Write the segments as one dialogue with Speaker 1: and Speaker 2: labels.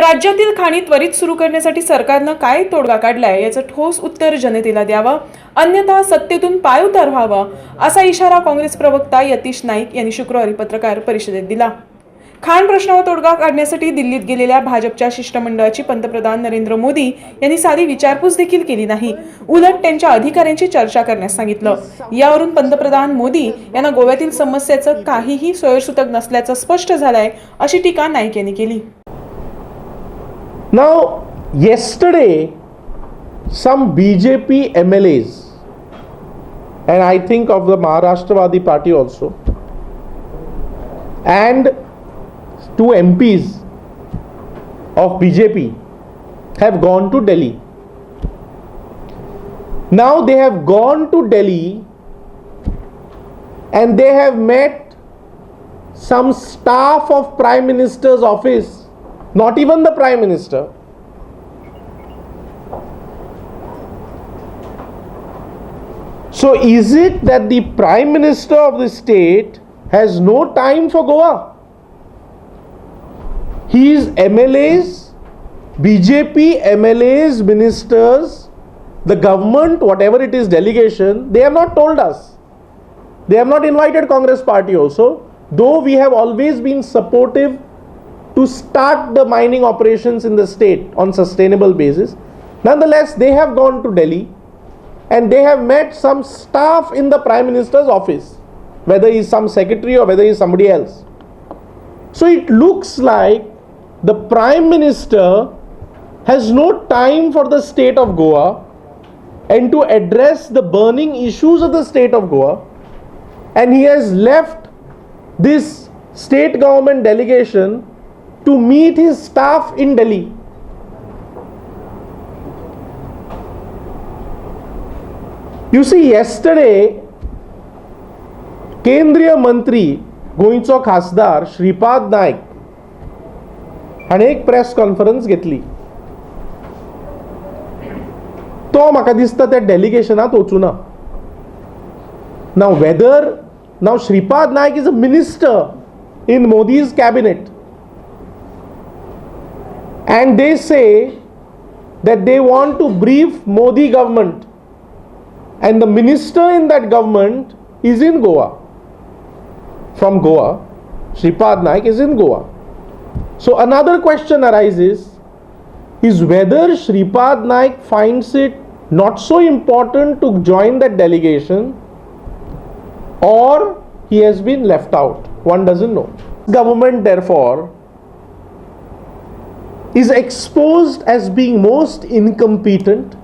Speaker 1: राज्यातील खाणी त्वरित सुरू करण्यासाठी सरकारनं काय तोडगा काढलाय याचं ठोस उत्तर जनतेला द्यावं, अन्यथा सत्तेतून पायउतार व्हावा, असा इशारा काँग्रेस प्रवक्ता यतीश नाईक यांनी शुक्रवारी पत्रकार परिषदेत दिला. खाण प्रश्नावर तोडगा काढण्यासाठी दिल्लीत गेलेल्या भाजपच्या शिष्टमंडळाची पंतप्रधान नरेंद्र मोदी यांनी साधी विचारपूस देखील केली नाही, उलट त्यांच्या अधिकाऱ्यांची चर्चा करण्यास सांगितलं. यावरून पंतप्रधान मोदी यांना गोव्यातील समस्येचं काहीही सोयीसुतक नसल्याचं स्पष्ट झालंय, अशी टीका नाईक यांनी केली.
Speaker 2: Now, yesterday, some BJP MLAs, and I think of the Maharashtra party also, and two MPs of BJP have gone to Delhi. Now they have gone to Delhi and they have met some staff of Prime Minister's office. Not even the Prime Minister. So is it that the Prime Minister of the state has no time for Goa? His MLAs, BJP MLAs, ministers, the government, whatever it is, delegation, they have not told us. They have not invited Congress party also, though we have always been supportive to start the mining operations in the state on sustainable basis. Nonetheless, they have gone to Delhi and they have met some staff in the Prime Minister's office, whether he is some secretary or whether he is somebody else. So it looks like the Prime Minister has no time for the state of Goa and to address the burning issues of the state of Goa, and he has left this state government delegation to meet his staff in Delhi. You see, yesterday, केंद्रीय मंत्री गोंयचो खासदार श्रीपाद नाईक हाणें एक press conference घेतली. तो म्हाका दिसता त्या डेलिगेशनांत वचूना. Now Shripad Naik is a minister in Modi's cabinet. And they say that they want to brief Modi government, and the minister in that government is in Goa. From Goa, Shripad Naik is in Goa. So another question arises, is whether Shripad Naik finds it not so important to join that delegation, or he has been left out. One doesn't know. Government therefore is exposed as being most incompetent,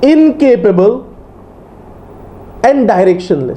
Speaker 2: incapable, and directionless.